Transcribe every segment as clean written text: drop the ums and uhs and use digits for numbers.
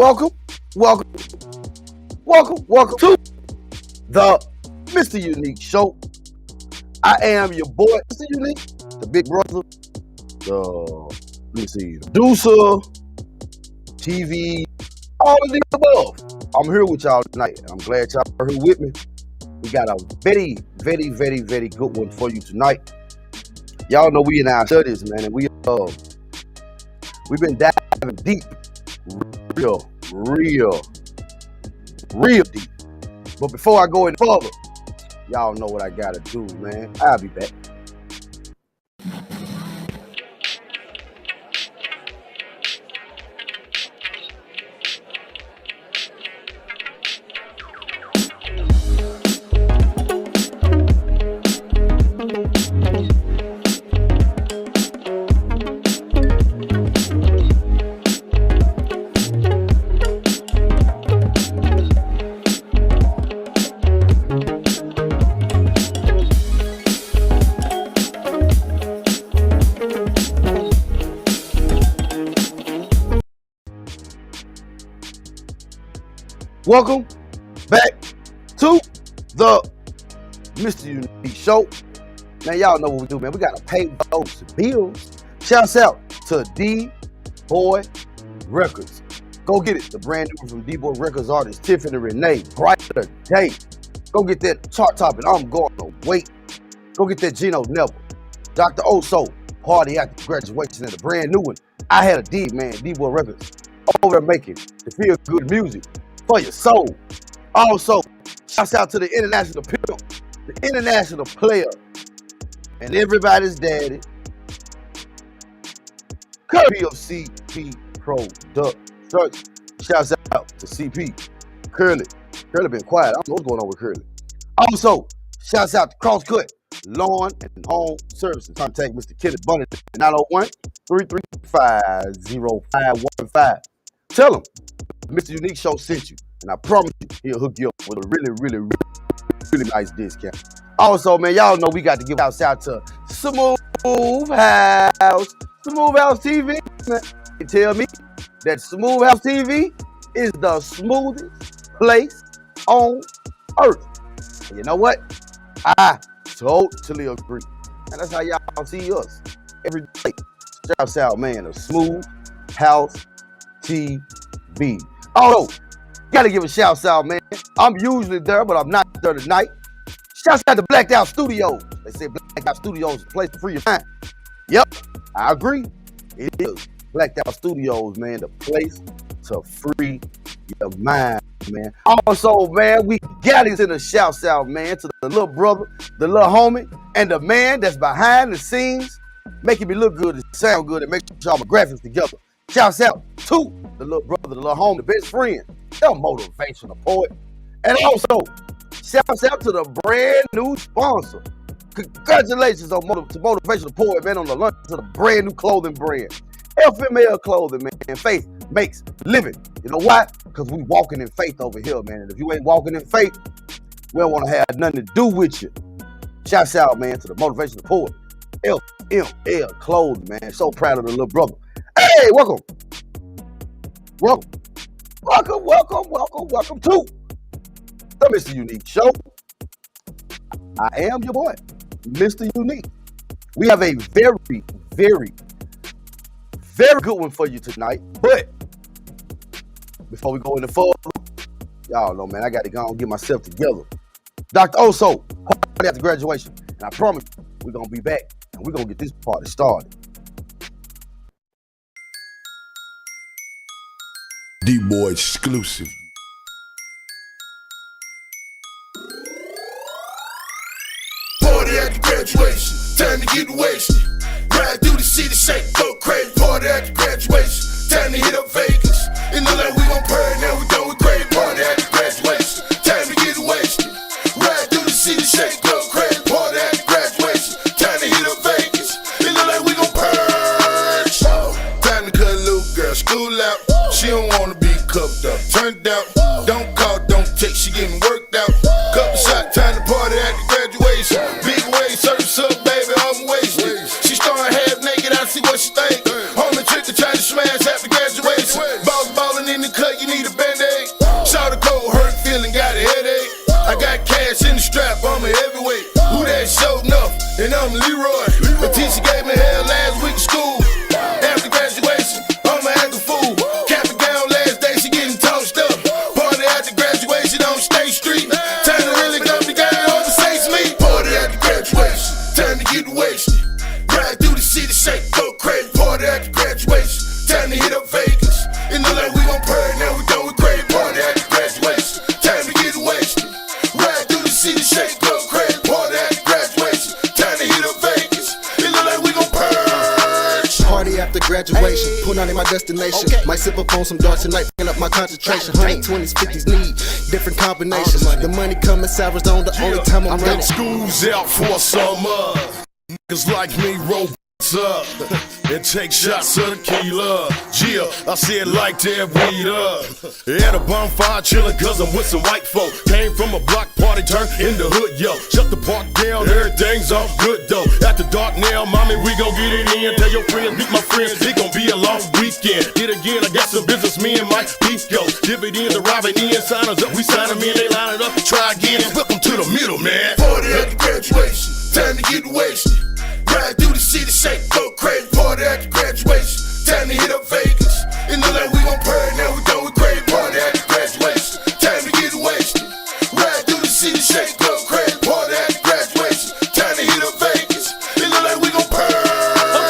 Welcome to the MrUnique Show. I am your boy, Mr. Unique, the big brother, the producer, TV, all of the above. I'm here with y'all tonight. I'm glad y'all are here with me. We got a very good one for you tonight. Y'all know we in our studies, man, and we've been diving deep, real deep. But before I go any further, y'all know what I gotta do, man. I'll be back. Welcome back to the MrUnique Show. Man, y'all know what we do, man. We gotta pay those bills. Shouts out to DBoy Records. Go get it. The brand new from DBoy Records artist Tiffany Renee. Brighter Day. Go get that chart topping. I'm going to wait. Go get that Gino Neville. Dr. Oso. Party after graduation and a brand new one. I had a D, man. DBoy Records. Over there making the feel good music for your soul. Also, shouts out to the international pimp, the international player, and everybody's daddy, courtesy of CP Producer. Shouts out to CP. Curly been quiet. I don't know what's going on with Curly. Also, shouts out to Crosscut Lawn and Home Services. Contact Mr. Kenneth Bunny at 901-335-0515. Tell him MrUnique Show sent you, and I promise you he'll hook you up with a really nice discount. Also, man, y'all know we got to give shouts out to Smooth House TV. Man, you tell me that Smooth House TV is the smoothest place on earth. And you know what? I totally agree. And that's how y'all see us every day. Shouts out, man, to Smooth House TV. Although, gotta give a shout out, man. I'm usually there, but I'm not there tonight. Shouts out to Blacked Out Studios. They say Blacked Out Studios is a place to free your mind. Yep, I agree. It is. Blacked Out Studios, man, the place to free your mind, man. Also, man, we got to send a shout out, man, to the little brother, the little homie, and the man that's behind the scenes, making me look good and sound good and make sure my graphics together. Shouts out to the little brother, the little homie, the best friend, the motivational poet. And also, shouts out to the brand new sponsor. Congratulations to Motivational Poet, man, on the launch of the brand new clothing brand. FML Clothing, man. Faith makes living. You know why? Because we walking in faith over here, man. And if you ain't walking in faith, we don't want to have nothing to do with you. Shouts out, man, to the Motivational Poet. FML Clothing, man. So proud of the little brother. Hey, welcome to the MrUnique Show. I am your boy, Mr. Unique. We have a very good one for you tonight. But before we go any further, y'all know, man, I got to go and get myself together. Dr. Oso, party after graduation. And I promise you, we're going to be back and we're going to get this party started. DBoy exclusive. Party after graduation, time to get wasted. Ride through the city, shake, go crazy. Party after graduation, time to hit up Vegas. In the lane we gon' purr, now we done with crazy. Party after graduation, time to get wasted. Ride through the city, shake, go crazy. Party after graduation, time to hit up Vegas. In the lane we gon' purge. Time to cut a little girl school out. She don't wanna be cupped up, turned out. Don't call, don't text, she getting worked out. Couple shot, time to party after graduation. Big wave, surf's up, baby, I'm wasted. She started half naked, I see what she think. Homie trick to try to smash after graduation. Ballin' in the cut, you need graduation. Put on in my destination. Might sip up on some dark tonight, picking up my concentration. 120s, 50s need different combinations. The money coming sours on the only time I'm running. School's out for summer. Niggas like me roll up and take shots of tequila. Yeah, I said like that weed up. At a bonfire chillin' cause I'm with some white folk. Came from a block party, turned in the hood, yo. Shut the park down, everything's all good though. After dark now, mommy, we gon' get it in. Tell your friends, meet my friends, it gon' be a long weekend. Yet again, I got some business, me and my beef go. Dividends arriving in, sign us up, we sign them in, they line it up, try again. Welcome to the middle, man. Party after graduation, time to get wasted. Ride through the city, shake, go crazy. Party after graduation, time to hit up Vegas. In the lane, we gon' party, now we done with crazy. Party after graduation, time to get wasted. Ride through the city, shake, go crazy. Party after graduation, time to hit up Vegas. In the lane, we gon' purge.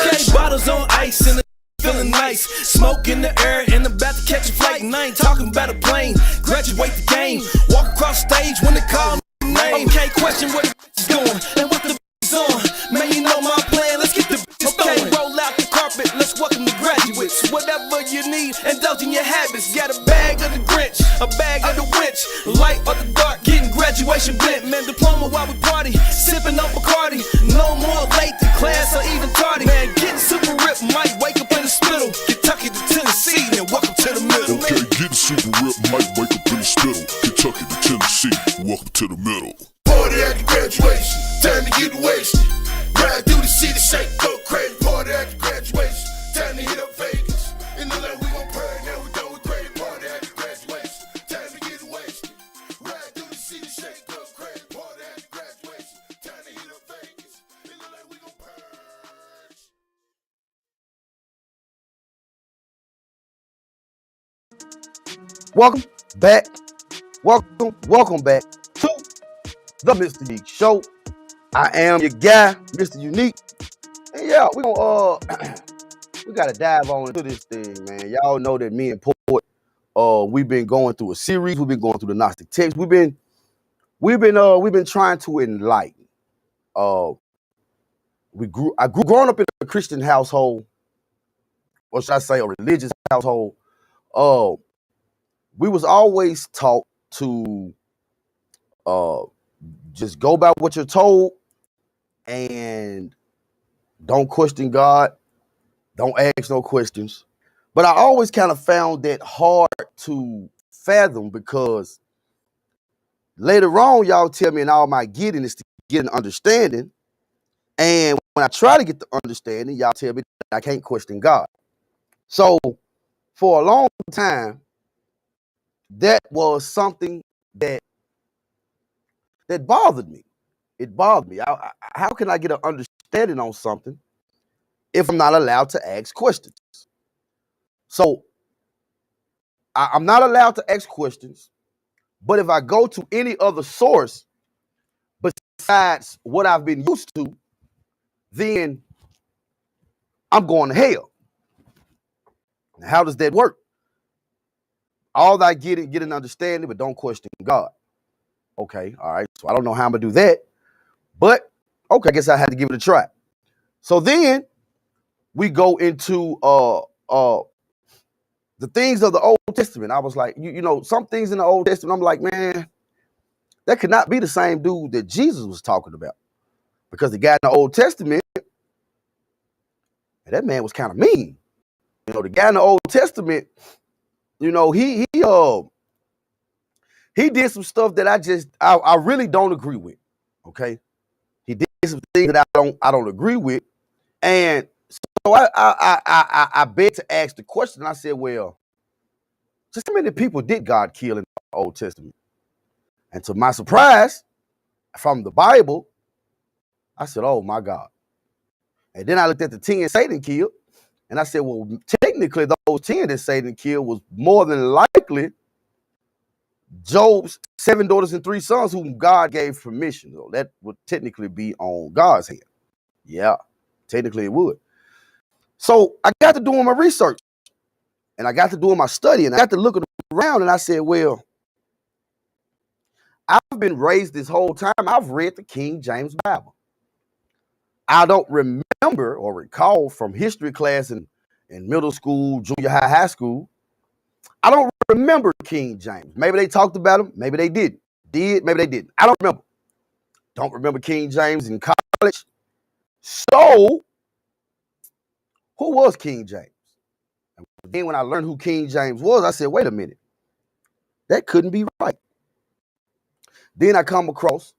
Okay, bottles on ice and the feeling nice. Smoke in the air and about to catch a flight. And I ain't talking about a plane. Graduate the game, walk across stage when they call me name. Okay, question where the is going and what the is on. Man, you know my plan, let's get the bitches okay, roll out the carpet, let's welcome the graduates. Whatever you need, indulge in your habits. Got a bag of the Grinch, a bag of the winch. Light or the dark, getting graduation bent. Man, diploma while we party, sipping on Bacardi. No more late to class or even tardy. Man, getting super ripped, might wake up in the spittle. Kentucky to Tennessee, and welcome to the middle. Okay, getting super ripped, might wake up in the spittle. Kentucky to Tennessee, welcome to the middle. Party after graduation, time to get wasted. Ride through the city, shake, go crazy. Party after graduation, time to hit up Vegas. In the lane, we gon' party, now we done with crazy. Party after graduation, time to get wasted. Ride through the city, shake, go crazy. Party after graduation, time to hit up Vegas. In the lane, we gon' purge. Welcome back. Welcome back to the MrUnique Show. I am your guy, Mr. Unique. And yeah, we gonna we gotta dive on into this thing, man. Y'all know that me and Port, we've been going through a series. We've been going through the Gnostic text. We've been trying to enlighten. I grew growing up in a Christian household, or should I say a religious household. We was always taught to just go by what you're told and don't question God, don't ask no questions. But I always kind of found that hard to fathom because later on, y'all tell me, and all my getting is to get an understanding. And when I try to get the understanding, y'all tell me that I can't question God. So for a long time, that was something that bothered me. It bothered me. How can I get an understanding on something if I'm not allowed to ask questions? So I'm not allowed to ask questions, but if I go to any other source besides what I've been used to, then I'm going to hell. Now, how does that work? All I get an understanding, but don't question God. Okay, all right. So I don't know how I'm gonna do that, but okay, I guess I had to give it a try. So then we go into the things of the Old Testament. I was like, you know, some things in the Old Testament, I'm like, man, that could not be the same dude that Jesus was talking about. Because the guy in the Old Testament, that man was kind of mean. You know, the guy in the Old Testament, you know, he did some stuff that I really don't agree with. Okay, he did some things that I don't agree with, and so I begged to ask the question. I said, well, just how many people did God kill in the Old Testament? And to my surprise, from the Bible, I said, oh my God. And then I looked at the 10 Satan killed, and I said, well, technically those 10 that Satan killed was more than likely Job's 7 daughters and 3 sons whom God gave permission. So that would technically be on God's hand. Yeah, technically it would. So I got to doing my research, and I got to doing my study, and I got to looking around, and I said, well, I've been raised this whole time. I've read the King James Bible. I don't remember or recall from history class in in middle school, junior high, high school, I don't remember King James. Maybe they talked about him. Maybe they didn't. Maybe they didn't. I don't remember. Don't remember King James in college. So, who was King James? And then when I learned who King James was, I said, wait a minute. That couldn't be right. Then I come across,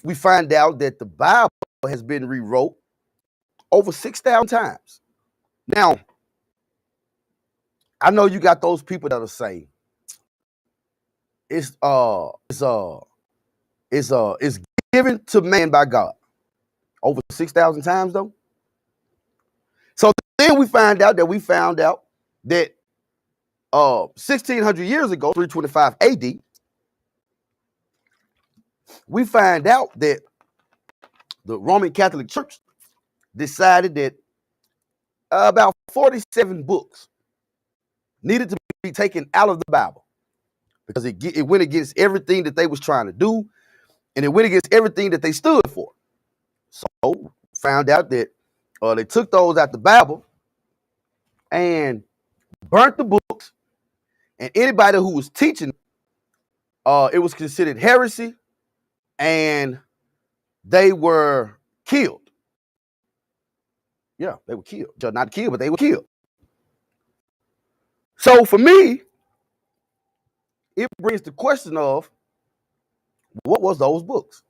we find out that the Bible has been rewrote over 6,000 times. Now, I know you got those people that'll say it's given to man by God. Over 6,000 times though. So then we found out that 1,600 years ago, 325 AD, we find out that the Roman Catholic Church decided that about 47 books needed to be taken out of the Bible because it went against everything that they was trying to do, and it went against everything that they stood for. So found out that they took those out the Bible and burnt the books, and anybody who was teaching, it was considered heresy, and they were killed. Yeah, they were killed. Not killed, but they were killed. So for me, it brings the question of, what was those books?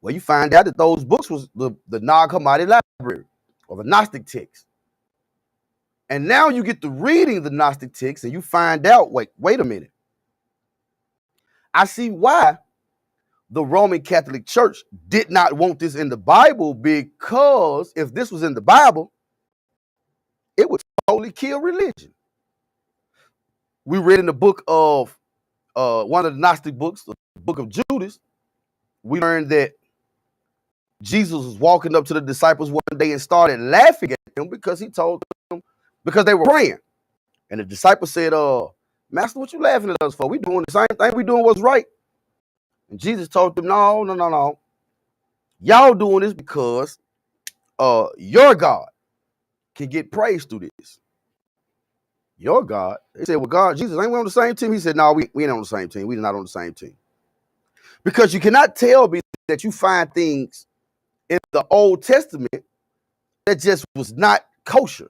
Well, you find out that those books was the Nag Hammadi library, or the Gnostic text. And now you get to reading the Gnostic text and you find out, wait a minute. I see why the Roman Catholic Church did not want this in the Bible, because if this was in the Bible, it would totally kill religion. We read in the book of one of the Gnostic books, the book of Judas, we learned that Jesus was walking up to the disciples one day and started laughing at them because he told them, because they were praying. And the disciples said, Master, what you laughing at us for? We doing the same thing. We doing what's right. And Jesus told them, no. Y'all doing this because your God can get praise through this. Your God? They said, well, God, Jesus, ain't we on the same team? He said, no, we ain't on the same team. We're not on the same team. Because you cannot tell me that you find things in the Old Testament that just was not kosher.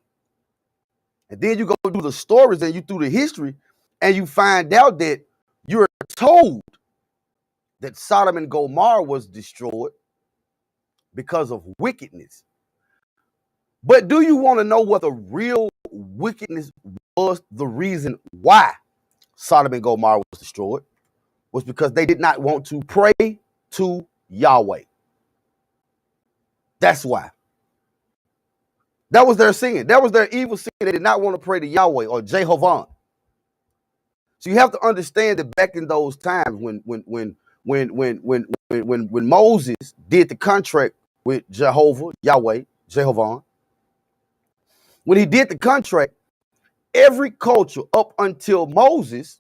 And then you go through the stories and you through the history and you find out that you're told that Sodom and Gomorrah was destroyed because of wickedness. But do you want to know what the real wickedness was? The reason why Sodom and Gomorrah was destroyed was because they did not want to pray to Yahweh. That's why. That was their sin. That was their evil sin. They did not want to pray to Yahweh or Jehovah. So you have to understand that back in those times when Moses did the contract with Jehovah, Yahweh, Jehovah, when he did the contract, every culture up until Moses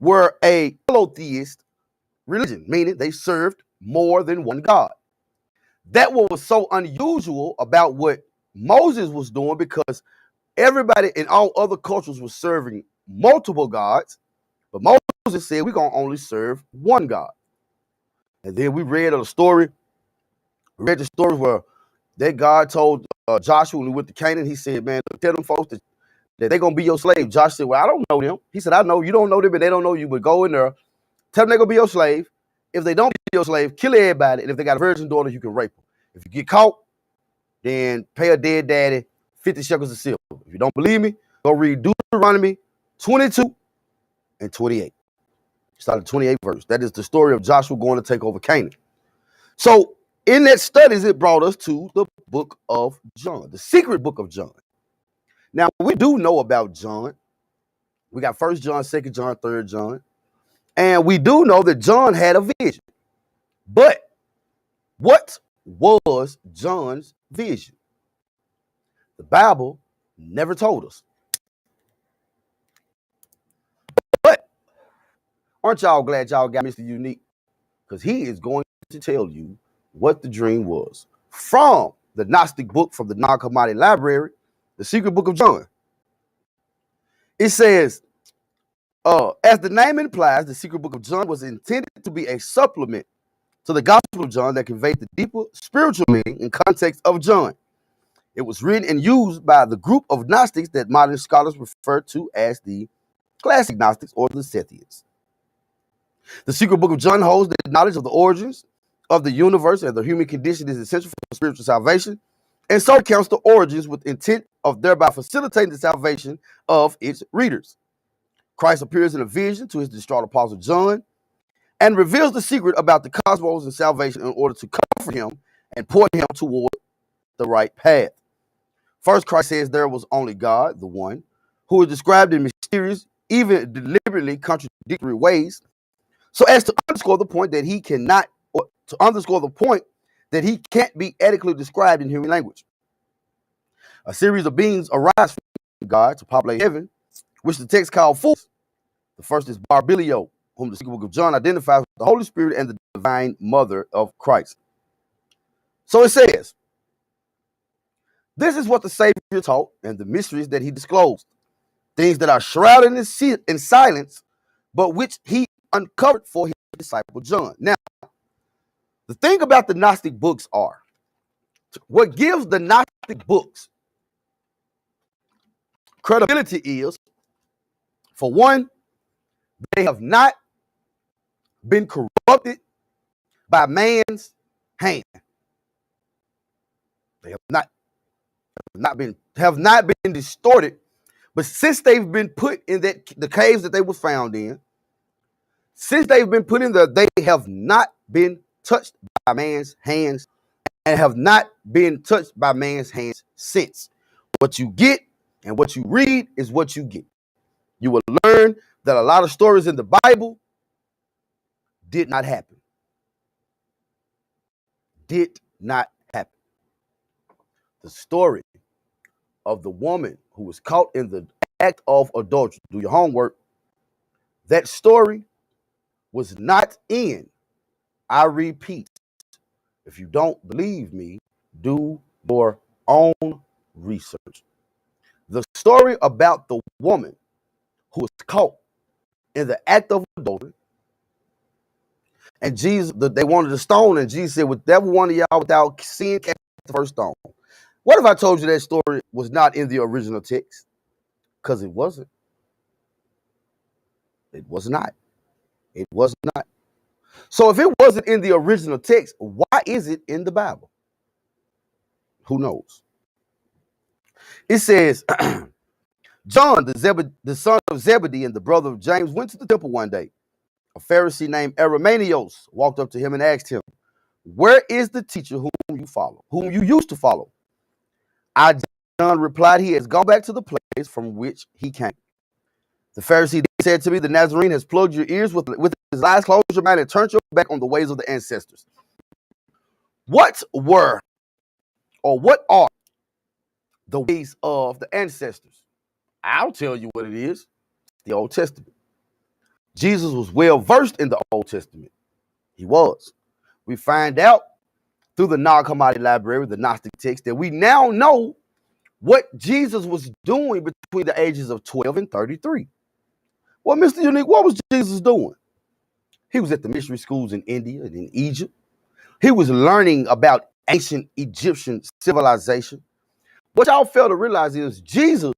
were a polytheist religion, meaning they served more than one God. That was so unusual about what Moses was doing, because everybody in all other cultures was serving multiple gods, but Moses said we're going to only serve one God. And then we read the story where that God told Joshua when he went to Canaan, he said, man, tell them folks that they're going to be your slave. Josh said, well, I don't know them. He said, I know. You don't know them, and they don't know you, but go in there. Tell them they're going to be your slave. If they don't be your slave, kill everybody. And if they got a virgin daughter, you can rape them. If you get caught, then pay a dead daddy 50 shekels of silver. If you don't believe me, go read Deuteronomy 22 and 28. Start at 28th verse. That is the story of Joshua going to take over Canaan. So in that studies, it brought us to the book of John, the secret book of John. Now, we do know about John. We got 1 John, 2 John, 3 John. And we do know that John had a vision. But what was John's vision? The Bible never told us. But aren't y'all glad y'all got Mr. Unique? Because he is going to tell you what the dream was from the Gnostic book from the non-commodity library, the Secret Book of John. It says, as the name implies, the Secret Book of John was intended to be a supplement to the Gospel of John that conveyed the deeper spiritual meaning and context of John. It was written and used by the group of Gnostics that modern scholars refer to as the classic Gnostics or the Scythians. The Secret Book of John holds the knowledge of the origins of the universe and the human condition is essential for spiritual salvation, and so recounts the origins with intent of thereby facilitating the salvation of its readers. Christ appears in a vision to his distraught apostle John and reveals the secret about the cosmos and salvation in order to comfort him and point him toward the right path. First, Christ says there was only God, the one, who is described in mysterious, even deliberately contradictory ways, so as to underscore the point that he cannot, or to underscore the point that he can't be adequately described in human language. A series of beings arise from God to populate heaven, which the text called fools. The first is Barbilio, whom the Secret Book of John identifies with the Holy Spirit and the divine mother of Christ. So it says, this is what the Savior taught and the mysteries that he disclosed, things that are shrouded in silence, but which he uncovered for his disciple John. Now, the thing about the Gnostic books are, what gives the Gnostic books credibility is, for one, they have not been corrupted by man's hand. They have not been distorted, but since they've been put in the caves that they were found in, since they've been put in there, they have not been touched by man's hands and have not been touched by man's hands since. What you get and what you read is what you get. You will learn that a lot of stories in the Bible did not happen. Did not happen. The story of the woman who was caught in the act of adultery, do your homework, that story was not in, I repeat, if you don't believe me, do your own research. The story about the woman who was caught in the act of adultery, and Jesus, they wanted to stone, and Jesus said, with every one of y'all without sin, cast the first stone. What if I told you that story was not in the original text? Because it wasn't. It was not. It was not. So if it wasn't in the original text, why is it in the Bible? Who knows? It says, John, the son of Zebedee and the brother of James, went to the temple one day. A Pharisee named Armenios walked up to him and asked him, where is the teacher whom you used to follow? John replied, he has gone back to the place from which he came. The Pharisee said to me, the Nazarene has plugged your ears with his eyes, closed your mind, and turned your back on the ways of the ancestors. What are the ways of the ancestors? I'll tell you what it is. The Old Testament. Jesus was well versed in the Old Testament. He was. We find out through the non-commodity library, the Gnostic text, that we now know what Jesus was doing between the ages of 12 and 33. Well, Mr. Unique, what was Jesus doing? He was at the mystery schools in India and in Egypt. He was learning about ancient Egyptian civilization. What y'all fail to realize is Jesus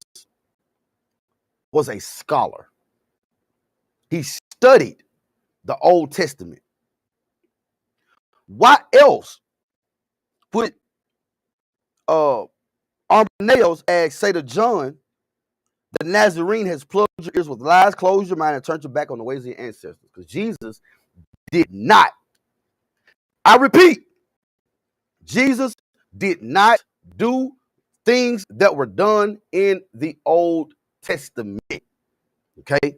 was a scholar. He studied the Old Testament. Why else would Armenios say to John, the Nazarene has plugged your ears with lies, closed your mind, and turned your back on the ways of your ancestors? Because Jesus did not. I repeat, Jesus did not do things that were done in the Old Testament. Okay?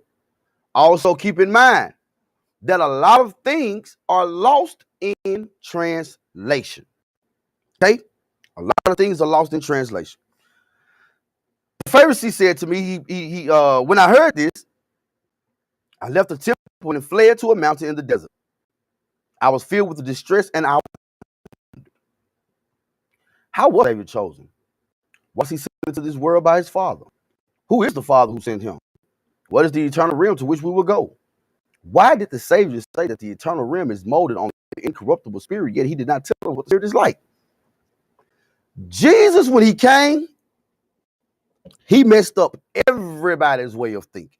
Also keep in mind that a lot of things are lost in translation. Okay? A lot of things are lost in translation. The Pharisee said to me, when I heard this, I left the temple and fled to a mountain in the desert. I was filled with distress and How was Savior chosen? Was he sent into this world by his Father? Who is the Father who sent him? What is the eternal realm to which we will go? Why did the Savior say that the eternal realm is molded on the incorruptible spirit, yet he did not tell us what the spirit is like? Jesus, when he came, he messed up everybody's way of thinking.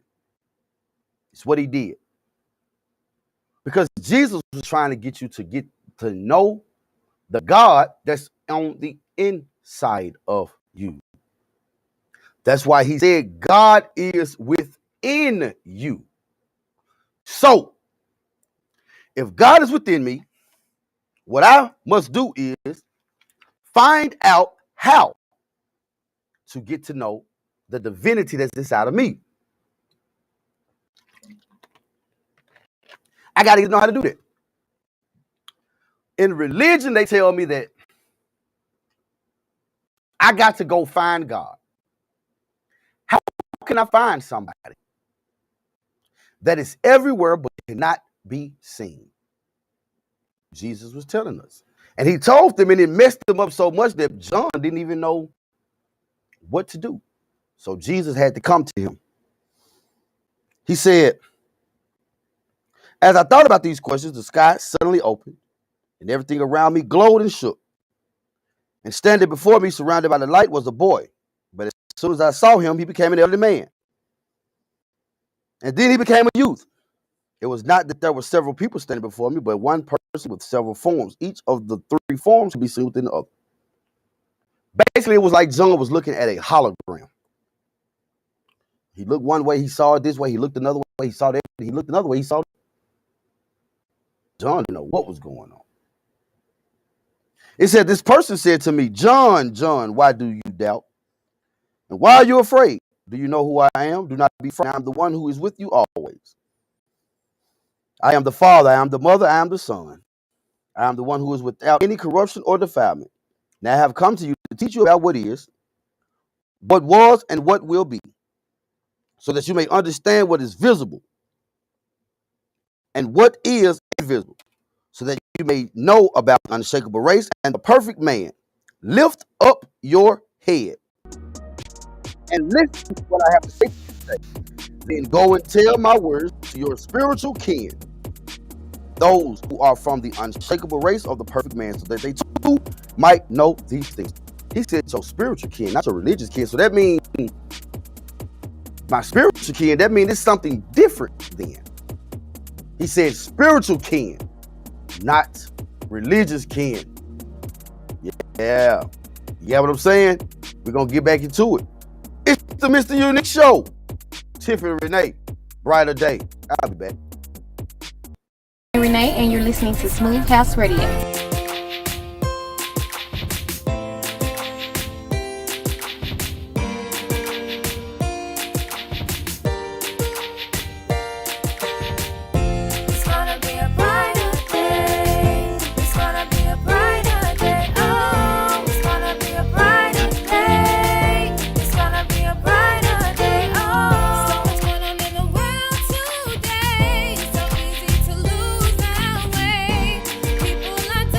It's what he did. Because Jesus was trying to get you to know the God that's on the inside of you. That's why he said God is within you. So, if God is within me, what I must do is find out how to get to know the divinity that's inside of me. I got to know how to do that. In religion, they tell me that I got to go find God. How can I find somebody that is everywhere but cannot be seen? Jesus was telling us. And he told them, and it messed them up so much that John didn't even know what to do. So Jesus had to come to him. He said, as I thought about these questions, the sky suddenly opened, and everything around me glowed and shook. And standing before me, surrounded by the light, was a boy. But as soon as I saw him, he became an elderly man. And then he became a youth. It was not that there were several people standing before me, but one person with several forms. Each of the three forms could be seen within the other. Basically, it was like John was looking at a hologram. He looked one way, he saw it this way. He looked another way, he saw that. He looked another way, he saw it. John didn't know what was going on. It said, this person said to me, John, John, why do you doubt? And why are you afraid? Do you know who I am? Do not be afraid. I am the one who is with you always. I am the Father, I am the Mother, I am the Son. I am the one who is without any corruption or defilement. Now I have come to you to teach you about what is, what was, and what will be, so that you may understand what is visible and what is invisible, so that you may know about the unshakable race and the perfect man. Lift up your head and listen to what I have to say today. Then go and tell my words to your spiritual kin, those who are from the unshakable race of the perfect man, so that they too might know these things. He said your spiritual kin, not your religious kin. So that means my spiritual kin, that means it's something different then. He said spiritual kin, not religious kin. Yeah. You get what I'm saying? We're going to get back into it. It's the MrUnique Show. Tiffany Renee, brighter day. I'll be back. Renee, and you're listening to Smooth House Radio. People are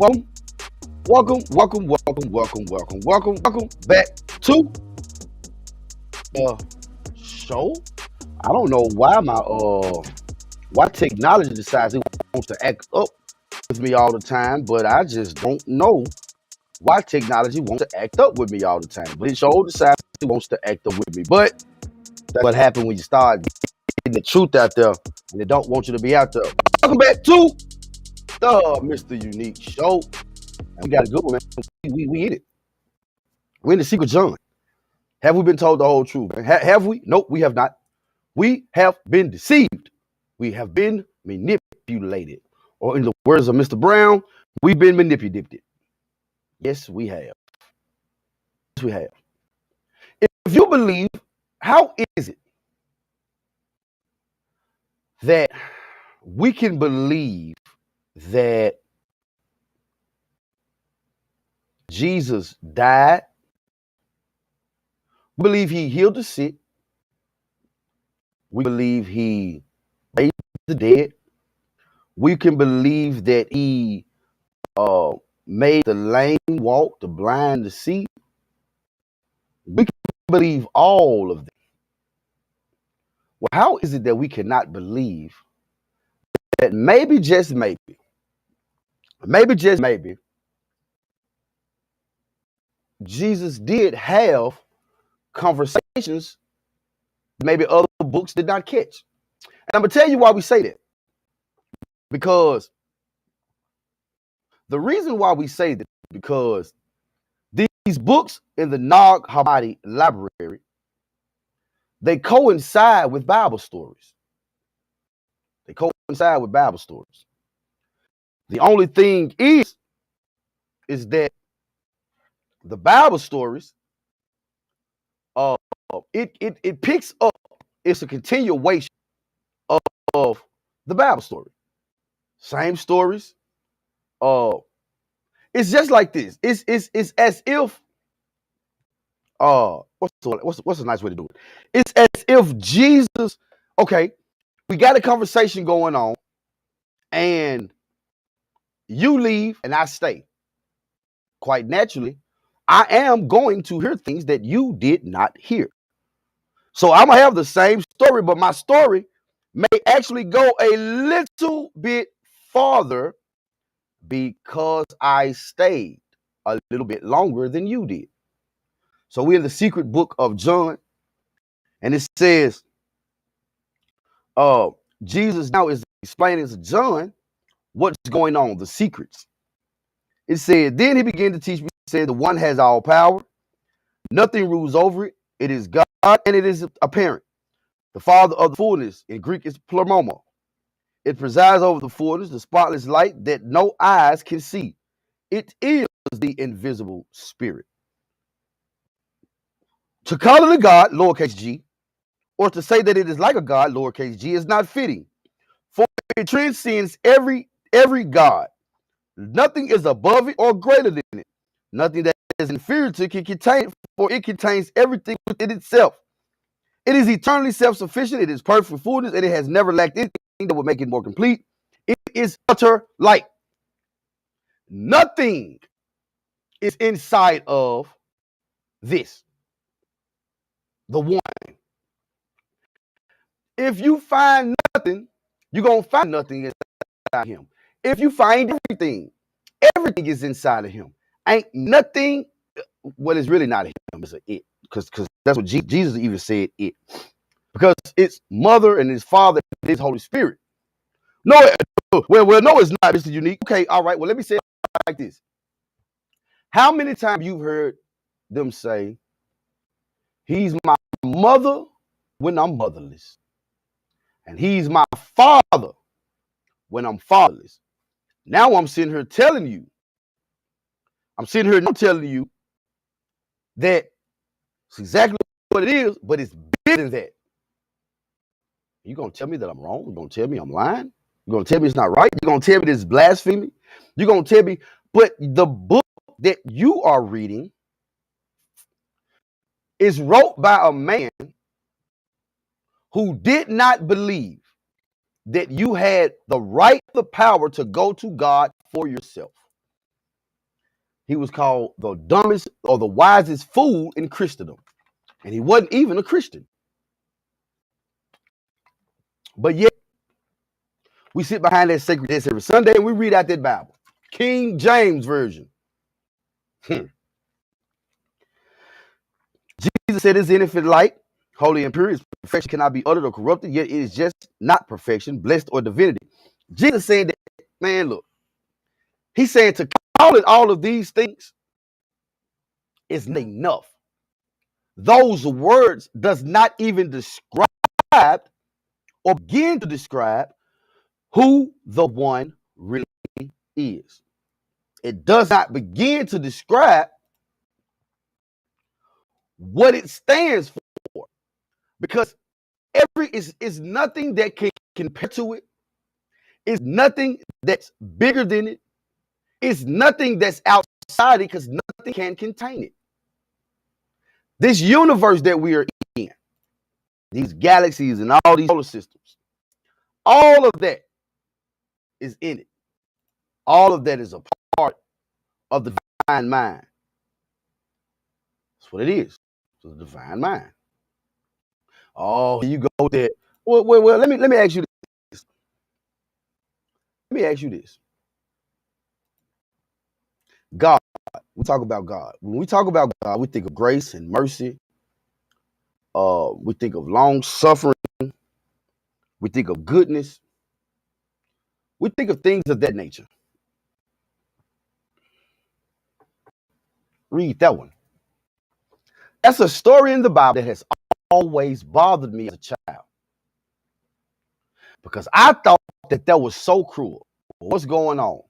welcome, welcome back to the show. I don't know why technology decides it wants to act up with me all the time, but I just don't know why technology wants to act up with me all the time. But it sure decides it wants to act up with me. But that's what happens when you start getting the truth out there and they don't want you to be out there. Welcome back to the MrUnique Show. And we got a good one, man. We in it. We're in the secret John. Have we been told the whole truth? Have we? Nope, we have not. We have been deceived. We have been manipulated. Or in the words of Mr. Brown, we've been manipulated. Yes, we have. Yes, we have. If you believe, how is it that we can believe that Jesus died? We believe he healed the sick. We believe he raised the dead. We can believe that he made the lame walk, the blind to see. We can believe all of that. Well, how is it that we cannot believe that maybe, just maybe, Jesus did have conversations maybe other books did not catch? And I'm going to tell you why we say that. Because the reason why we say that is because these books in the Nag Hammadi library, they coincide with Bible stories. They coincide with Bible stories. The only thing is that the Bible stories, it picks up, it's a continuation of the Bible story. Same stories. It's just like this. It's as if what's a nice way to do it? It's as if Jesus, okay, we got a conversation going on, and you leave and I stay. Quite naturally, I am going to hear things that you did not hear. So I'm gonna have the same story, but my story may actually go a little bit farther because I stayed a little bit longer than you did. So we're in the secret book of John, and it says, Jesus now is explaining to John what's going on, the secrets. It said, then he began to teach me, he said, the one has all power. Nothing rules over it. It is God, and it is apparent. The Father of the fullness, in Greek is pleroma. It presides over the fullness, the spotless light that no eyes can see. It is the invisible spirit. To call it a God, lowercase g, or to say that it is like a God, lowercase g, is not fitting. For it transcends every God. Nothing is above it or greater than it. Nothing that is inferior to it can contain it, for it contains everything within itself. It is eternally self-sufficient. It is perfect fullness, and it has never lacked anything that would make it more complete. It is utter light. Nothing is inside of this, the one. If you find nothing, you're going to find nothing inside of him. If you find everything is inside of him. Ain't nothing, what is really not him is a it. Because that's what Jesus even said, it. Because it's mother and his father and his Holy Spirit. No, no, it's not, Mr. Unique. Okay, all right, well, let me say it like this. How many times you've heard them say, he's my mother when I'm motherless, and he's my father when I'm fatherless? Now I'm sitting here telling you, that it's exactly what it is, but it's bigger than that. You're going to tell me that I'm wrong? You're going to tell me I'm lying? You're going to tell me it's not right? You're going to tell me this is blasphemy? You're going to tell me, but the book that you are reading is wrote by a man who did not believe that you had the right, the power to go to God for yourself. he was called the dumbest or the wisest fool in Christendom. And he wasn't even a Christian. But yet, we sit behind that sacred desk every Sunday and we read out that Bible. King James Version. Jesus said, "Is anything light, holy and pure, his perfection cannot be uttered or corrupted, yet it is just not perfection, blessed or divinity." Jesus saying that, man, look, he's saying to call it all of these things is not enough. Those words does not even describe or begin to describe who the one really is. It does not begin to describe what it stands for, because is nothing that can compare to it. It's nothing that's bigger than it. It's nothing that's outside it, because nothing can contain it. This universe that we are in, these galaxies and all these solar systems, all of that is in it. All of that is a part of the divine mind. That's what it is. It's the divine mind. Oh, you go there. Well, let me ask you this. Let me ask you this. God. We talk about God. When we talk about God, we think of grace and mercy. We think of long suffering. We think of goodness. We think of things of that nature. Read that one. That's a story in the Bible that has always bothered me as a child, because I thought that was so cruel. What's going on?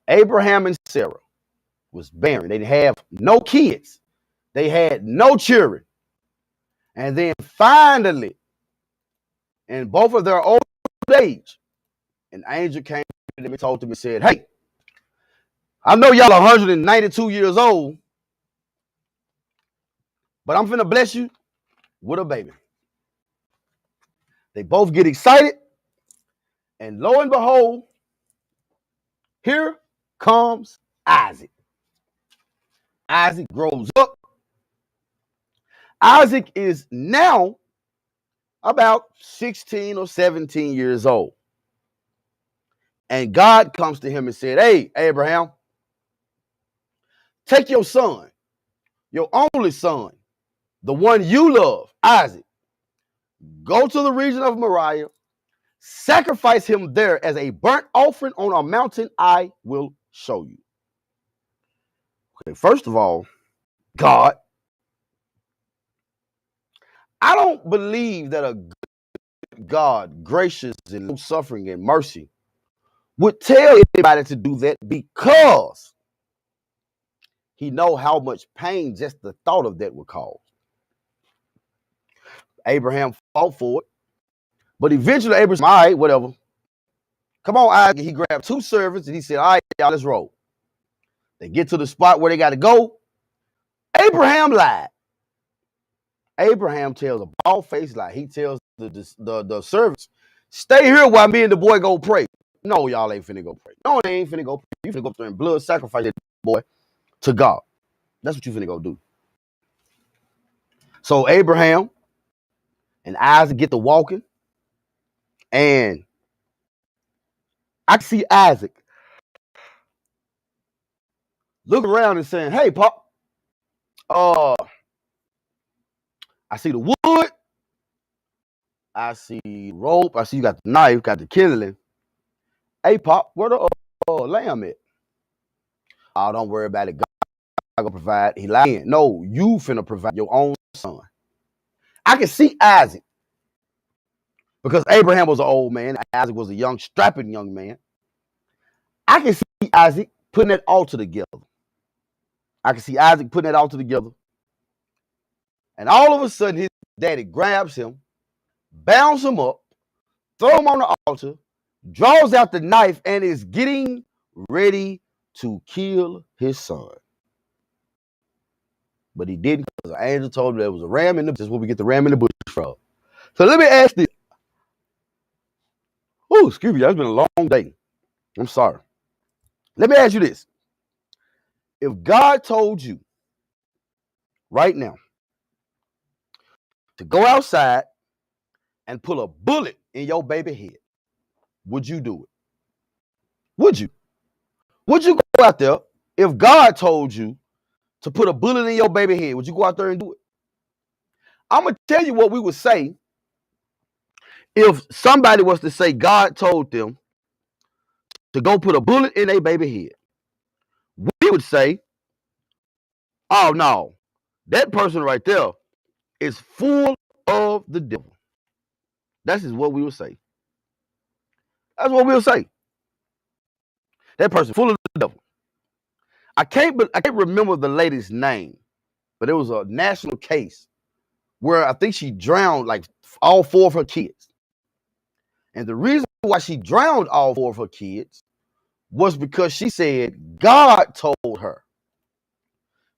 Abraham and Sarah was barren. They didn't have no kids. They had no children. And then finally, in both of their old age, an angel came to them and told them and said, "Hey, I know y'all are 192 years old, but I'm finna bless you with a baby." They both get excited, and lo and behold, here comes Isaac. Isaac grows up. Isaac is now about 16 or 17 years old. And God comes to him and said, "Hey, Abraham, take your son, your only son, the one you love, Isaac, go to the region of Moriah, sacrifice him there as a burnt offering on a mountain I will show you." Okay, first of all, God, I don't believe that a good God, gracious and long suffering and mercy, would tell anybody to do that, because he know how much pain just the thought of that would cause. Abraham fought for it, but eventually Abraham said, "All right, whatever. Come on, Isaac." He grabbed two servants and he said, "All right, y'all, let's roll." They get to the spot where they got to go. Abraham lied. Abraham tells a bald-faced lie. He tells the servants, "Stay here while me and the boy go pray." No, y'all ain't finna go pray. No, they ain't finna go pray. You finna go up there and blood sacrifice that boy to God. That's what you finna go do. So Abraham and Isaac get to walking, and I can see Isaac looking around and saying, "Hey, Pop, I see the wood, I see rope, I see you got the knife, got the kindling. Hey, Pop, where the lamb at?" "Oh, don't worry about it. God gonna provide." He lied. "No, you finna provide your own son." I can see Isaac, because Abraham was an old man. Isaac was a young, strapping young man. I can see Isaac putting that altar together. I can see Isaac putting that altar together. And all of a sudden, his daddy grabs him, bounds him up, throws him on the altar, draws out the knife, and is getting ready to kill his son. But he didn't, because the angel told him there was a ram in the bush. That's where we get the ram in the bush from. So let me ask this. Oh, excuse me, it's been a long day. I'm sorry. Let me ask you this. If God told you right now to go outside and pull a bullet in your baby head, would you do it? Would you? Would you go out there if God told you to put a bullet in your baby head? Would you go out there and do it? I'm going to tell you what we would say if somebody was to say God told them to go put a bullet in a baby head. We would say, oh no, that person right there is full of the devil. That is what we would say. That's what we'll say. That person full of the devil. I can't remember the lady's name, but it was a national case where I think she drowned like all 4 of her kids. And the reason why she drowned all 4 of her kids was because she said God told her.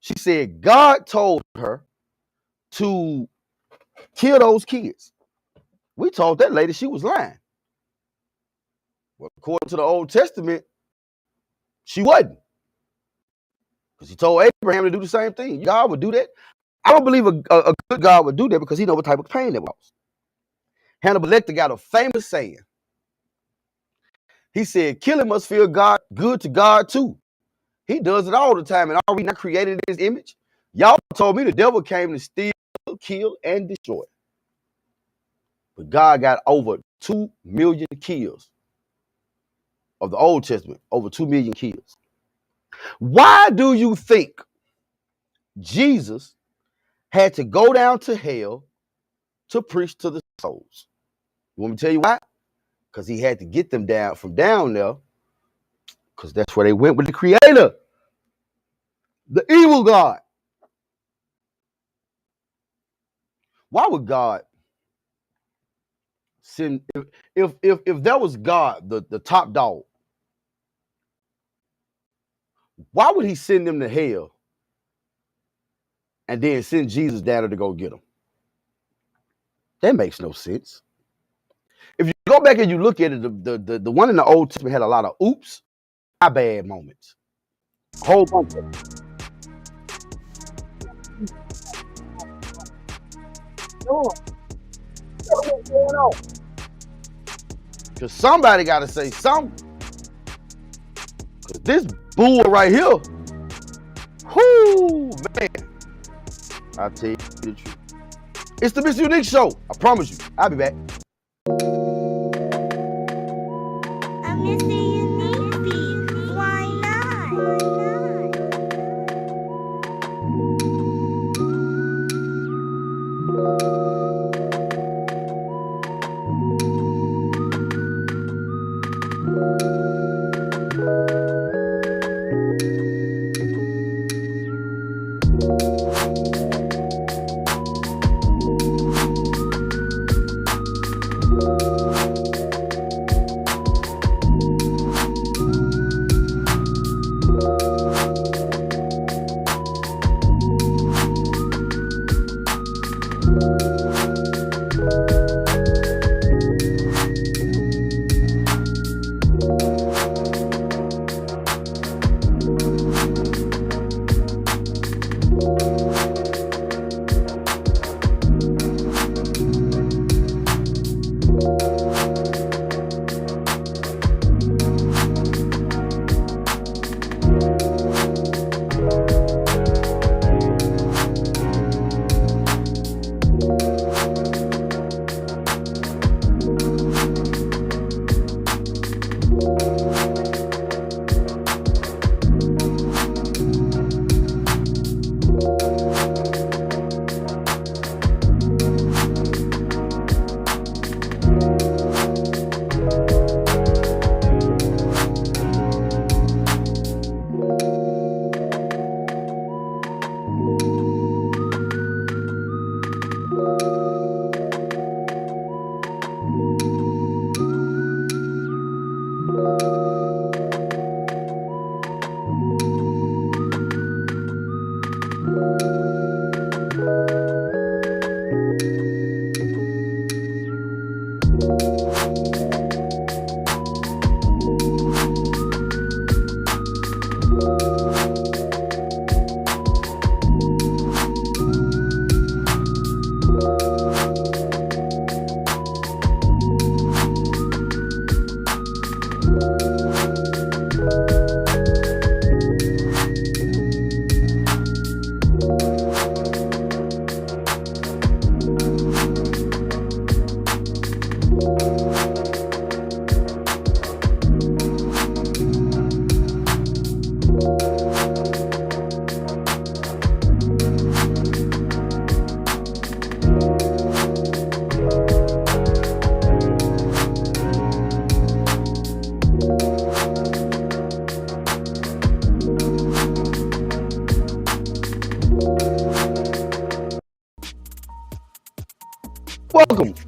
She said God told her to kill those kids. We told that lady she was lying. Well, according to the Old Testament, she wasn't. Because he told Abraham to do the same thing. God would do that. I don't believe a good God would do that because he knows what type of pain that was. Hannibal Lecter got a famous saying. He said, killing must feel good to God too. He does it all the time. And are we not created in his image? Y'all told me the devil came to steal, kill, and destroy. But God got over 2 million kills of the Old Testament, over 2 million kills. Why do you think Jesus had to go down to hell to preach to the souls? You want me to tell you why? Because he had to get them down from down there, because that's where they went with the creator, the evil God. Why would God send, if that was God, the top dog, why would he send them to hell and then send Jesus down there to go get them? That makes no sense. If you go back and you look at it, the one in the Old Testament had a lot of oops, my bad moments. A whole bunch of them. What's going on? Because somebody got to say something. Because this bull right here, whoo, man. I'll tell you the truth. It's the MrUnique Show. I promise you. I'll be back. I'm MrUnique beat. Why not?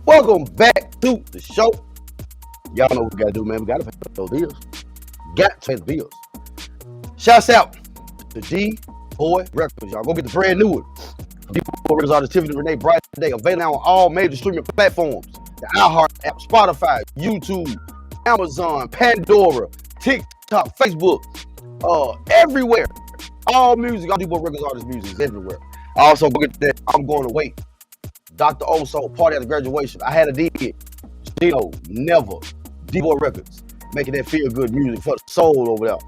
Welcome back to the show. Y'all know what we gotta do, man. We gotta pay those bills. Got to pay the bills. Shouts out to DBoy Records, y'all. Go get the brand new one. DBoy Records artist Tiffany Renee Bright today. Available now on all major streaming platforms. The iHeart app, Spotify, YouTube, Amazon, Pandora, TikTok, Facebook, everywhere. All music, all DBoy Records artist music is everywhere. Also, go get that I'm Going Away. Dr. Oso, Party After Graduation. I Had a Dig. Still, Never. DBoy Records. Making that feel good music for the soul over there.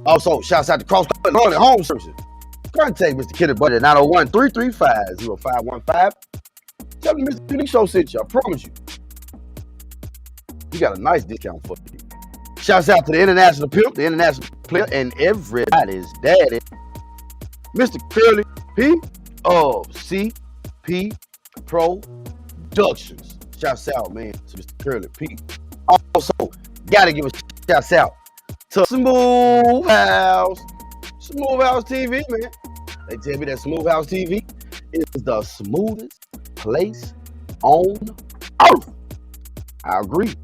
Also, shouts out to Cross Country Home Services. Contact Mr. Kenneth Buddy at 901-335-0515. Tell me MrUnique Show sent you. I promise you. You got a nice discount for you. Shouts out to the international pimp, the international player, and everybody's daddy, Mr. Curly P of CP Productions. Shouts out, man, to Mr. Curly P. Also, gotta give a shouts out to Smooth House TV, man. They tell me that Smooth House TV is the smoothest place on earth. I agree.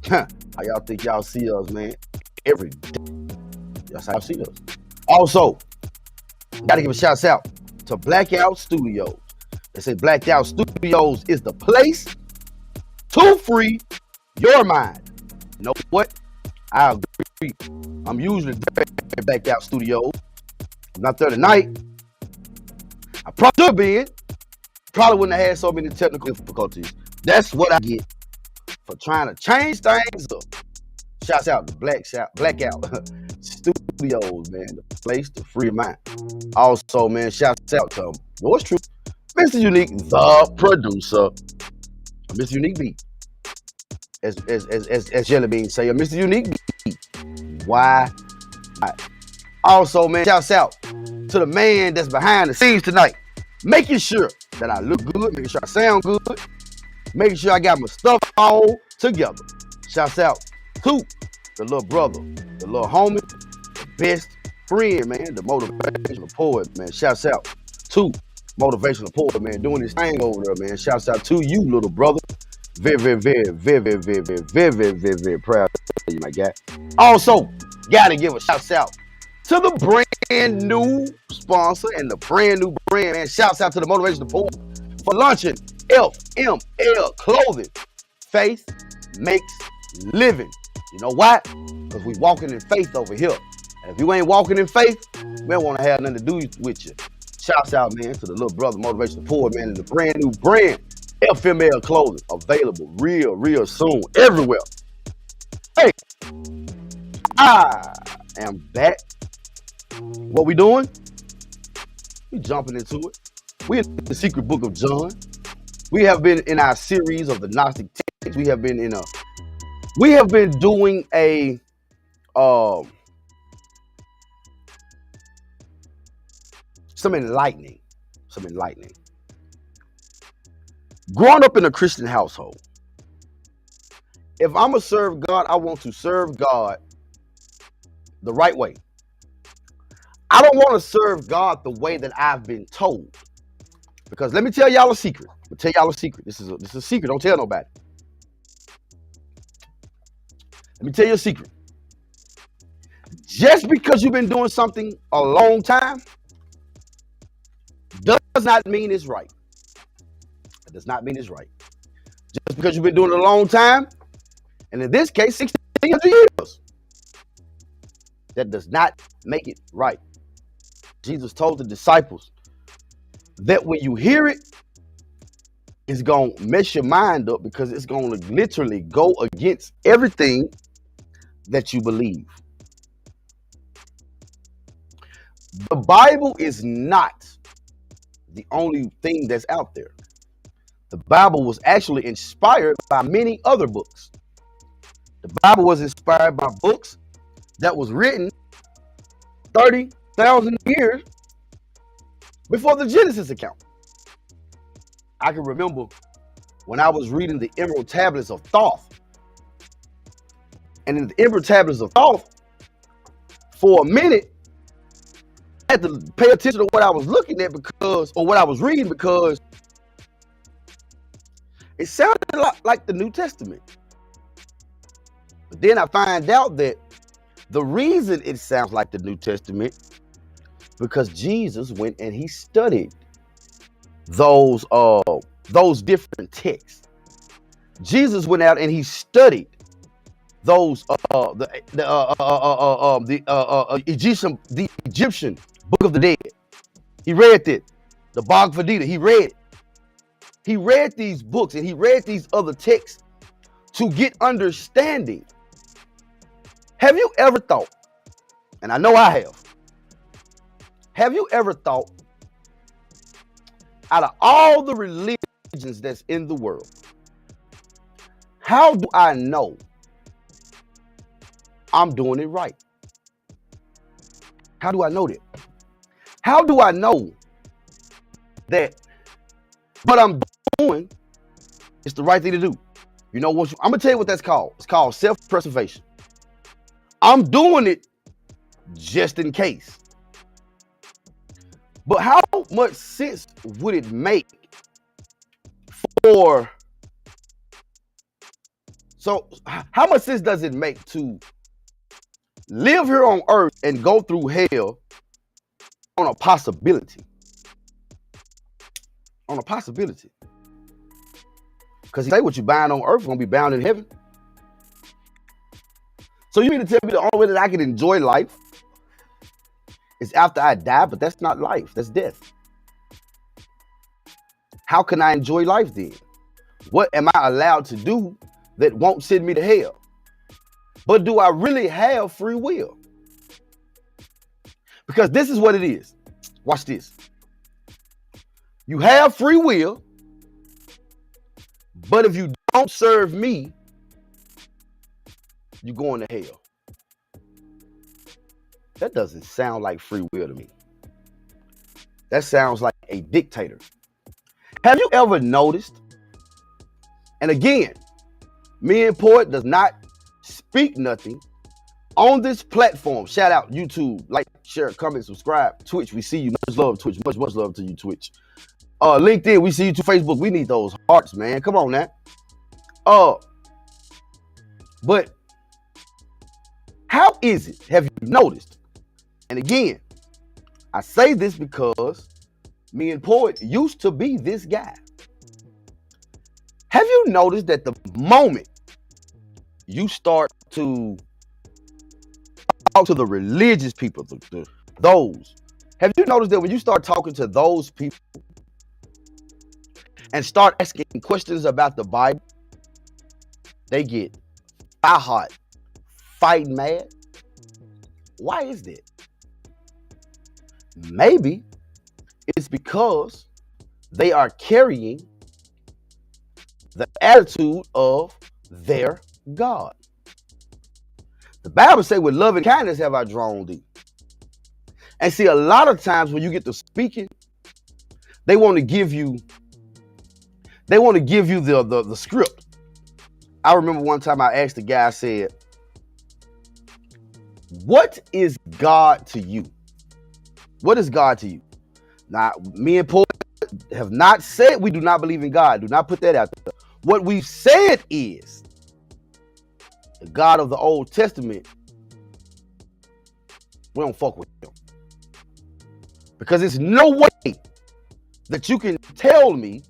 How y'all think y'all see us, man? Every day. That's how y'all see us. Also, gotta give a shout out to Blackout Studios. They say Blackout Studios is the place to free your mind. You know what? I agree. I'm usually at Blackout Studios. I'm not there tonight. I probably should have been. Probably wouldn't have had so many technical difficulties. That's what I get for trying to change things up. Shouts out to Blackout Studios, man. The place to free your mind. Also, man, shouts out to yours true, MrUnique ThaProducer. MrUnique Beat. As Jelly Bean say, MrUnique Beat. Why not? Also, man, shouts out to the man that's behind the scenes tonight, making sure that I look good, making sure I sound good, making sure I got my stuff all together. Shouts out to the little brother, the little homie, the best friend, man, the motivational poet, man. Shouts out to motivational poet, man, doing his thing over there, man. Shouts out to you, little brother. Very proud of you, my guy. Also, gotta give a shout out to the brand new sponsor and the brand new brand, man. Shouts out to the motivational poet for launching FML clothing. Faith makes living. You know why? Because we walking in faith over here. And if you ain't walking in faith, we don't want to have nothing to do with you. Shouts out, man, to the little brother motivational poet, man, and the brand new brand FML clothing available real soon everywhere. Hey, I am back. What we doing? We jumping into it. We in the secret book of John. We have been in our series of the Gnostic texts. We have been doing a some enlightening. Growing up in a Christian household, if I'm gonna serve God, I want to serve God the right way. I don't want to serve God the way that I've been told. Because let me tell y'all a secret. This is a secret. Don't tell nobody. Let me tell you a secret. Just because you've been doing something a long time does not mean it's right. It does not mean it's right. Just because you've been doing it a long time, and in this case, 1600 years, that does not make it right. Jesus told the disciples that when you hear it, it's going to mess your mind up because it's going to literally go against everything that you believe. The Bible is not the only thing that's out there. The Bible was actually inspired by many other books. The Bible was inspired by books that was written 30,000 years before the Genesis account. I can remember when I was reading the Emerald Tablets of Thoth. And in the Emerald Tablets of Thoth, for a minute, I had to pay attention to what I was looking at what I was reading, because It sounded a lot like the New Testament. But then I find out that the reason it sounds like the New Testament, because Jesus went and he studied those different texts. Jesus went out and he studied those the Egyptian Book of the Dead. He read it. The Bhagavad Gita. He read it. He read these books and he read these other texts to get understanding. Have you ever thought, and I know I have you ever thought, out of all the religions that's in the world, how do I know I'm doing it right? How do I know that? How do I know that what I'm doing is the right thing to do? You know what? I'm gonna tell you what that's called. It's called self-preservation. I'm doing it just in case. But how much sense would it make how much sense does it make to live here on earth and go through hell on a possibility? On a possibility. Because say what you bind on earth is going to be bound in heaven. So you mean to tell me the only way that I can enjoy life is after I die? But that's not life. That's death. How can I enjoy life then? What am I allowed to do that won't send me to hell? But do I really have free will? Because this is what it is. Watch this. You have free will, but if you don't serve me, you're going to hell. That doesn't sound like free will to me. That sounds like a dictator. Have you ever noticed? And again, me and Poet does not speak nothing on this platform. Shout out YouTube, like, share, comment, subscribe. Twitch, we see you. Much love, Twitch. Much love to you, Twitch. LinkedIn, we see you. To Facebook, we need those hearts, man. Come on now. But how is it? Have you noticed? And again, I say this because me and Poet used to be this guy. Have you noticed that the moment you start to talk to the religious people, those, have you noticed that when you start talking to those people and start asking questions about the Bible, they get hot, fighting mad? Why is that? Maybe it's because they are carrying the attitude of their God. The Bible says, with love and kindness have I drawn thee. And see, a lot of times when you get to speaking, they want to give you the script. I remember one time I asked the guy, I said, what is God to you? What is God to you? Now, me and Paul have not said we do not believe in God. Do not put that out there. What we've said is the God of the Old Testament, we don't fuck with him. Because there's no way that you can tell me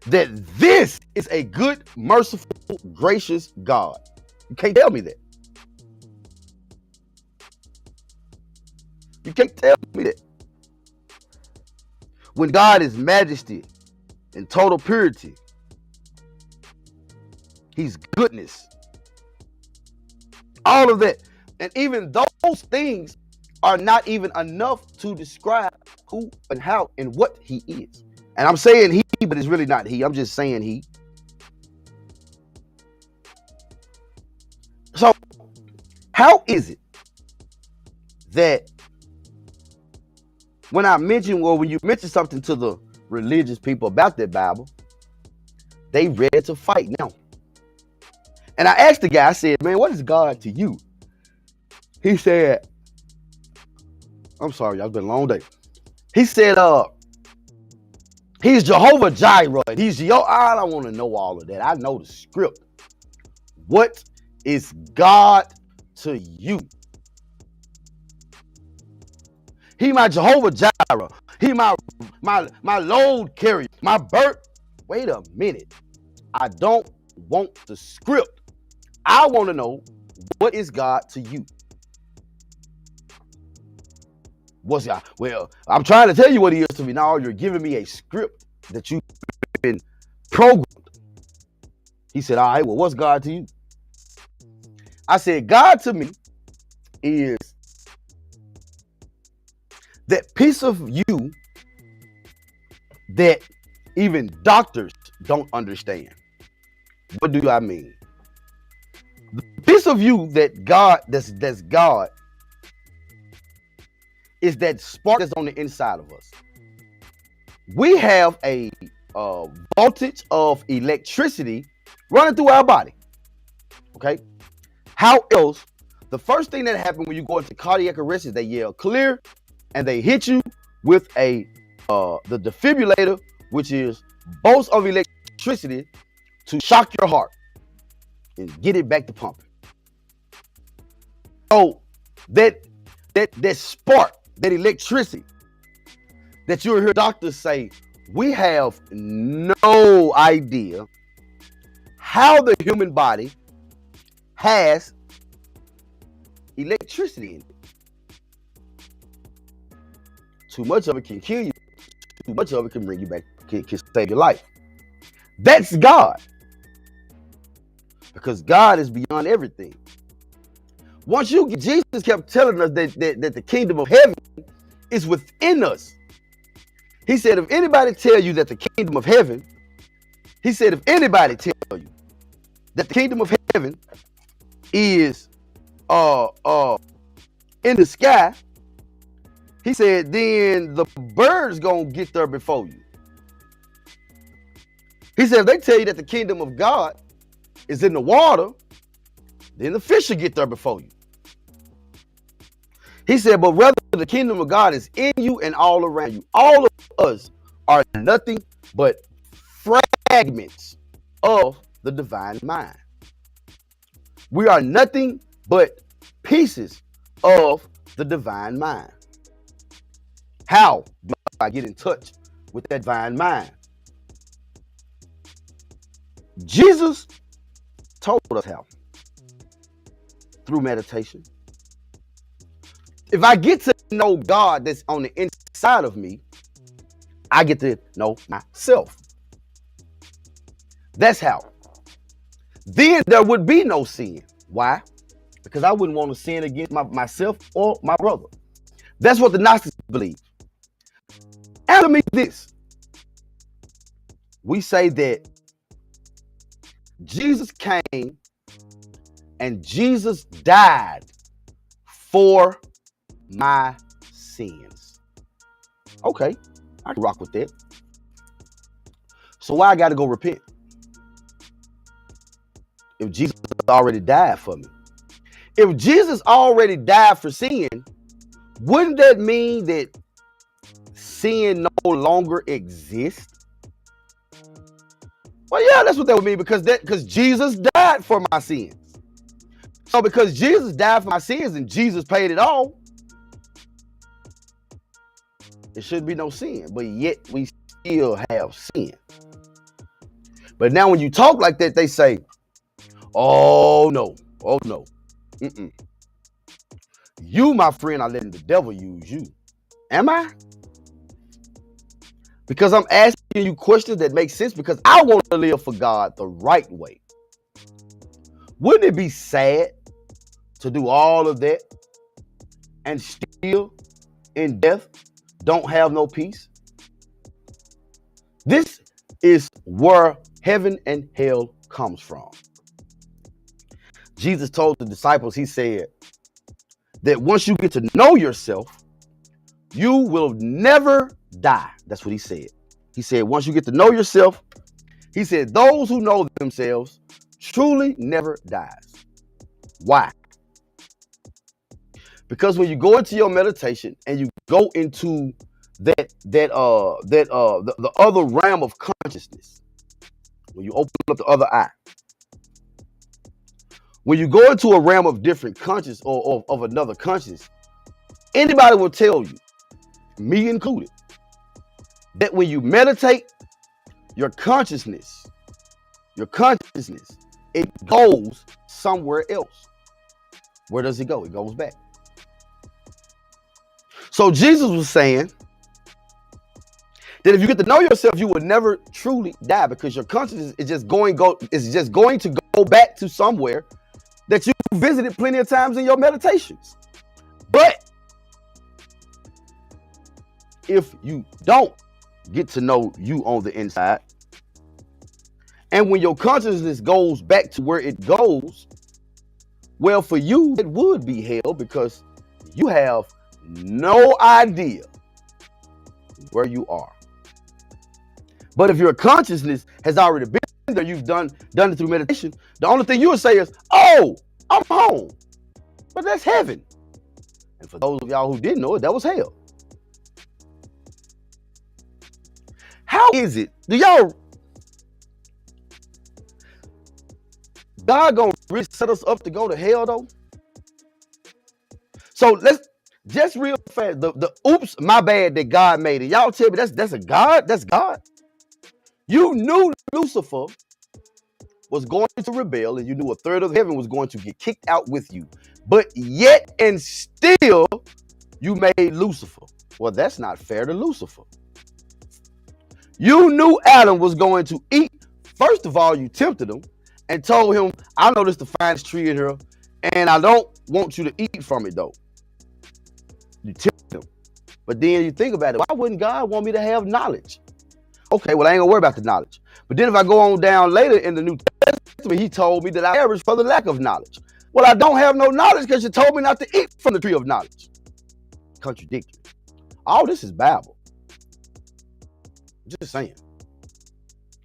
that this is a good, merciful, gracious God. You can't tell me that. You can't tell me that. When God is majesty and total purity, he's goodness. All of that. And even those things are not even enough to describe who and how and what he is. And I'm saying he, but it's really not he. I'm just saying he. So, how is it that when you mention something to the religious people about that Bible, they ready to fight now? And I asked the guy, I said, man, what is God to you? He said, I'm sorry, y'all, it's been a long day. He said, He's Jehovah Jireh. He's I don't want to know all of that. I know the script. What is God to you? He my Jehovah Jireh. He my load carrier. My birth. Wait a minute. I don't want the script. I want to know, what is God to you? What's God? Well, I'm trying to tell you what he is to me. Now you're giving me a script that you've been programmed. He said, all right, well, what's God to you? I said, God to me is that piece of you that even doctors don't understand. What do I mean? The piece of you that God, that's God, is that spark that's on the inside of us. We have a voltage of electricity running through our body. Okay? How else? The first thing that happens when you go into cardiac arrest is they yell clear, and they hit you with the defibrillator, which is bolts of electricity to shock your heart and get it back to pumping. So that spark, that electricity that you'll hear doctors say, we have no idea how the human body has electricity in it. Too much of it can kill you. Too much of it can bring you back, can save your life. That's God. Because God is beyond everything. Once you get, Jesus kept telling us that the kingdom of heaven is within us. He said, if anybody tell you that the kingdom of heaven, he said, if anybody tell you that the kingdom of heaven is in the sky, he said, then the birds gonna get there before you. He said, if they tell you that the kingdom of God is in the water, then the fish will get there before you. He said, but rather the kingdom of God is in you and all around you. All of us are nothing but fragments of the divine mind. We are nothing but pieces of the divine mind. How do I get in touch with that divine mind? Jesus told us how. Through meditation. If I get to know God that's on the inside of me, I get to know myself. That's how. Then there would be no sin. Why? Because I wouldn't want to sin against myself or my brother. That's what the Gnostics believe. Answer me this. We say that Jesus came and Jesus died for my sins. Okay, I can rock with that. So why I got to go repent? If Jesus already died for me. If Jesus already died for sin, wouldn't that mean that sin no longer exists? Well, yeah, that's what that would mean, because Jesus died for my sins. So because Jesus died for my sins and Jesus paid it all, there should be no sin, but yet we still have sin. But now when you talk like that, they say, oh no, mm-mm. You, my friend, are letting the devil use you. Am I? Because I'm asking you questions that make sense, because I want to live for God the right way. Wouldn't it be sad to do all of that and still in death don't have no peace? This is where heaven and hell comes from. Jesus told the disciples, he said that once you get to know yourself, you will never die. That's what he said. He said, once you get to know yourself, he said, those who know themselves truly never dies. Why? Because when you go into your meditation and you go into the other realm of consciousness. When you open up the other eye, when you go into a realm of different conscious or of another conscious, anybody will tell you, me included, that when you meditate, your consciousness, it goes somewhere else. Where does it go? It goes back. So Jesus was saying that if you get to know yourself, you will never truly die, because your consciousness is just going to go back to somewhere that you visited plenty of times in your meditations. But if you don't get to know you on the inside, and when your consciousness goes back to where it goes, well, for you, it would be hell, because you have no idea where you are. But if your consciousness has already been there, you've done it through meditation, the only thing you would say is, oh, I'm home. But that's heaven. And for those of y'all who didn't know it, that was hell. How is it? Do y'all, God gonna really set us up to go to hell though? So let's just real fast, the oops, my bad that God made it. Y'all tell me that's a God? That's God? You knew Lucifer was going to rebel, and you knew a third of heaven was going to get kicked out with you. But yet and still, you made Lucifer. Well, that's not fair to Lucifer. You knew Adam was going to eat. First of all, you tempted him and told him, I know this is the finest tree in here, and I don't want you to eat from it though. You tempted him. But then you think about it, why wouldn't God want me to have knowledge? Okay, well, I ain't gonna worry about the knowledge. But then if I go on down later in the New Testament, he told me that I perish for the lack of knowledge. Well, I don't have no knowledge because you told me not to eat from the tree of knowledge. Contradictory. All this is Bible. Just saying.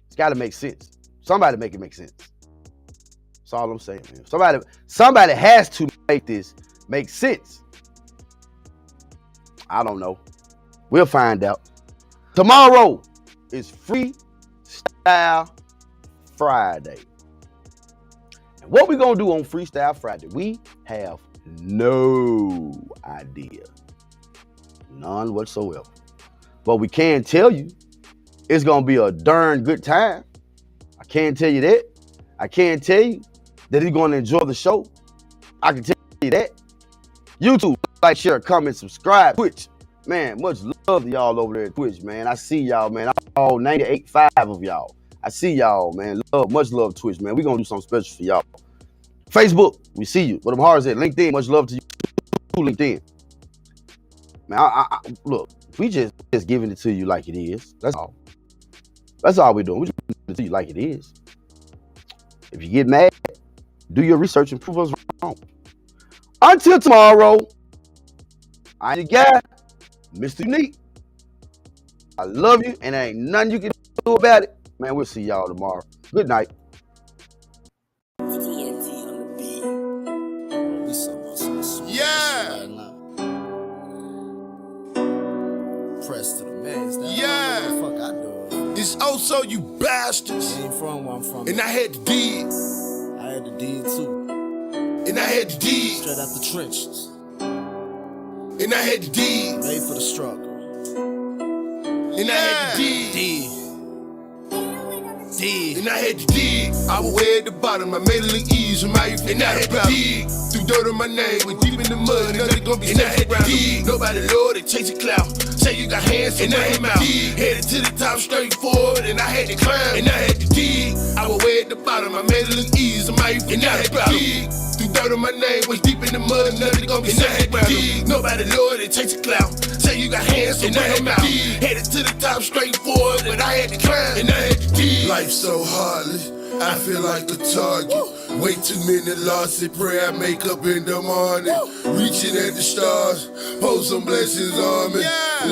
It's got to make sense. Somebody make it make sense. That's all I'm saying, man. Somebody has to make this make sense. I don't know. We'll find out. Tomorrow is Freestyle Friday. And what we gonna do on Freestyle Friday? We have no idea. None whatsoever. But we can tell you it's gonna be a darn good time. I can't tell you that. I can't tell you that he's gonna enjoy the show. I can tell you that. YouTube, like, share, comment, subscribe. Twitch, man, much love to y'all over there at Twitch, man. I see y'all, man. All 98.5 of y'all. I see y'all, man. Much love Twitch, man. We're gonna do something special for y'all. Facebook, we see you. What them hearts at? LinkedIn, much love to you, LinkedIn. Man, I look, we just giving it to you like it is. That's all. That's all we're doing. We just giving it to you like it is. If you get mad, do your research and prove us wrong. Until tomorrow, I'm your guy, MrUnique. I love you, and there ain't nothing you can do about it. Man, we'll see y'all tomorrow. Good night. Yeah. Press to the max. Yeah. What the fuck I do? It's also you bastards. Ain't from where I'm from. And I had to dig. I had to dig too. And I had to dig. Straight out the trenches. And I had to dig. Made for the struggle. And I had to dig. And I had to dig. I was way at the bottom. I made it look easy. And I had to dig. Threw dirt on my name. Went deep in the mud. Nothing gonna be safe around me. Nobody Lord, they chase a clout. Say you got hands and I ain't out. Headed to the top straight forward. And I had to climb. And I had to dig. I was way at the bottom. I made it look easy. And I had to dig. Threw dirt on my name. Went deep in the mud. Nothing gonna be safe around me. Nobody Lord, they chase a clout. Say you got hands and I ain't out. Headed to the top straight forward. But I had to climb. And I had to dig. Life's so heartless, I feel like a target. Way too many losses, pray I make up in the morning. Reaching at the stars, pour some blessings on me.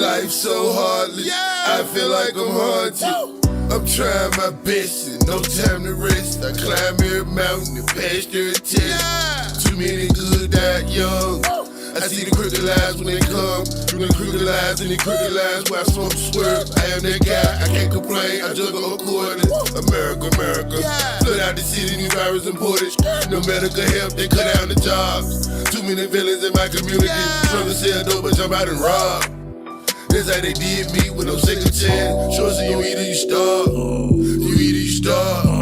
Life's so heartless, I feel like I'm haunted. I'm trying my best and no time to rest. I climb every mountain and pass every test. Too many good died young. I see the crooked lies when they come. Through the crooked lies and the crooked lines where I smoke swerve. I am that guy, I can't complain. I juggle accordingly. America, America. Flood out the city, new virus imported. No medical help, they cut down the jobs. Too many villains in my community. Trying to sell dope, but jump out and rob. That's how they did me with no second chance. Sure, so you either you starve. You either you starve.